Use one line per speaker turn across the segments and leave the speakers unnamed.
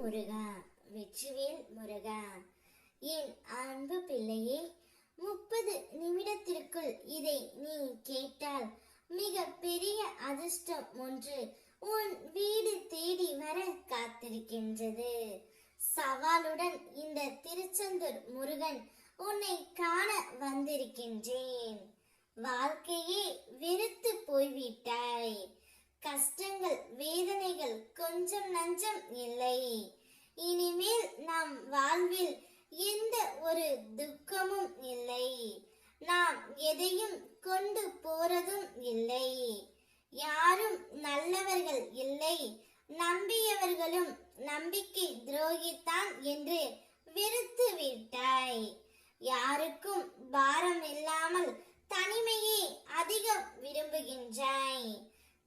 முருகா, வெற்றிவேல் முருகா. என் அன்பு பிள்ளையே, 30 நிமிடத்திற்குள் இதை நீ கேட்டால் மிக பெரிய அதிர்ஷ்டம் ஒன்று உன் வீடு தேடி வர காத்திருக்கின்றது. சவாலுடன் இந்த திருச்செந்தூர் முருகன் உன்னை காண வந்திருக்கின்றேன். வாழ்க்கையே வெறுத்து போய்விட்டாய். கஷ்டங்கள் வேதனைகள் கொஞ்சம் நஞ்சம் இல்லை. இனிமேல் நம் வாழ்வில் எந்த ஒரு துக்கமும் இல்லை. நாம் எதையும் கொண்டு போறதும் இல்லை. யாரும் நல்லவர்கள் இல்லை. நம்பியவர்களும் நம்பிக்கை துரோகித்தான் என்று வெறுத்து விட்டாய். யாருக்கும் பாரம் இல்லாமல் தனிமையை அதிகம் விரும்புகின்றாய்.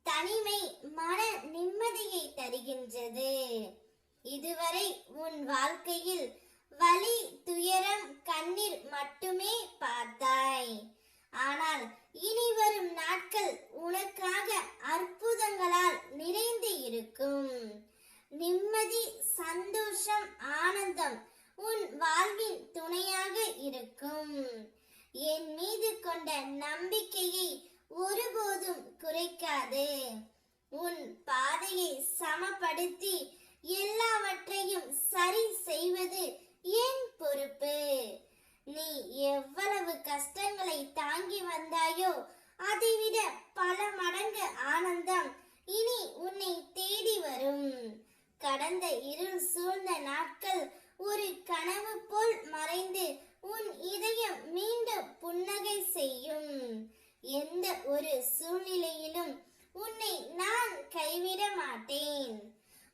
தனிமை மன நிம்மதியை தருகின்றது. இதுவரை உன் வாழ்க்கையில் வலி, துயரம், கண்ணீர் மட்டுமே பார்த்தாய். ஆனால் இனி வரும் நாட்கள் உனக்காக அற்புதங்களால் நிறைந்து இருக்கும். நிம்மதி, சந்தோஷம், ஆனந்தம் உன் வாழ்வின் துணையாக இருக்கும். என் மீது கொண்ட நம்பிக்கையை ஒருபோதும் குறைக்காது. உன் பாதையை சமப்படுத்தி எல்லாவற்றையும் சரி செய்வது என் பொறுப்பு. நீ எவ்வளவு கஷ்டங்களை தாங்கி வந்தாயோ அதைவிட பல மடங்கு ஆனந்தம் இனி உன்னை தேடி வரும். கடந்த இருள் சூழ்ந்த நாட்கள் ஒரு கனவு போல் மறைந்து உன் இதயம் மீண்டும் புன்னகை செய்யும். எந்த ஒரு சூழ்நிலையிலும் உன்னை நான் கைவிட மாட்டேன்.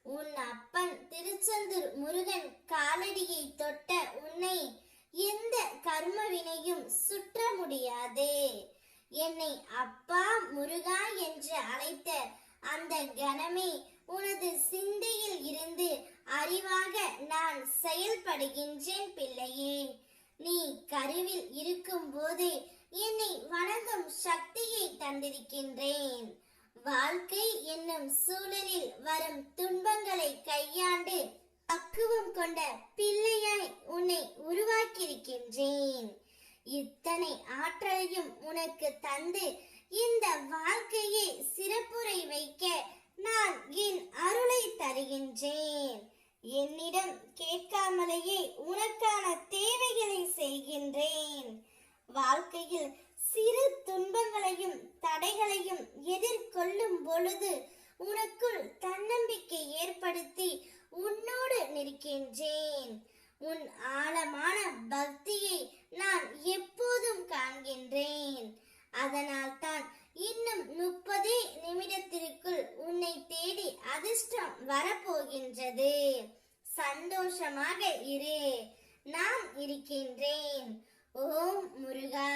உன் அப்பன் திருச்செந்தூர் முருகன் காலடியை தொட்ட உன்னை எந்த கர்மவினையும் சுற்ற முடியாது. என்னை அப்பா முருகா என்று அழைத்த அந்த கணமே உனது சிந்தையில் இருந்து அறிவாக நான் செயல்படுகின்றேன் பிள்ளையே. நீ கருவில் இருக்கும் போதே என்னை வணங்கும் சக்தியை தந்திருக்கின்றேன். வாழ்க்கை என்னும் சூழலில் வரும் துன்பங்களை கையாண்டு பக்குவம் கொண்ட பிள்ளையாய் உன்னை உருவாக்கியிருக்கின்றேன். இத்தனை ஆற்றலையும் உனக்கு தந்து இந்த வாழ்க்கையை சிறப்புரை வைக்க நான் என் அருளை தருகின்றேன். என்னிடம் கேட்காமலேயே உனக்கான தேவைகளை செய்கின்றேன். வாழ்க்கையில் சிறு துன்பங்களையும் தடைகளையும் எதிர்கொள்ளும் பொழுது உனக்குள் தன்னம்பிக்கை ஏற்படுத்தி உன்னோடு நிற்கின்றேன். உன் ஆழமான பக்தியை நான் எப்போதும் காண்கின்றேன். அதனால் தான் இன்னும் 30 நிமிடத்திற்குள் உன்னை தேடி அதிர்ஷ்டம் வரப்போகின்றது. சந்தோஷமாக இரு, நான் இருக்கின்றேன். ஓம் முருகா.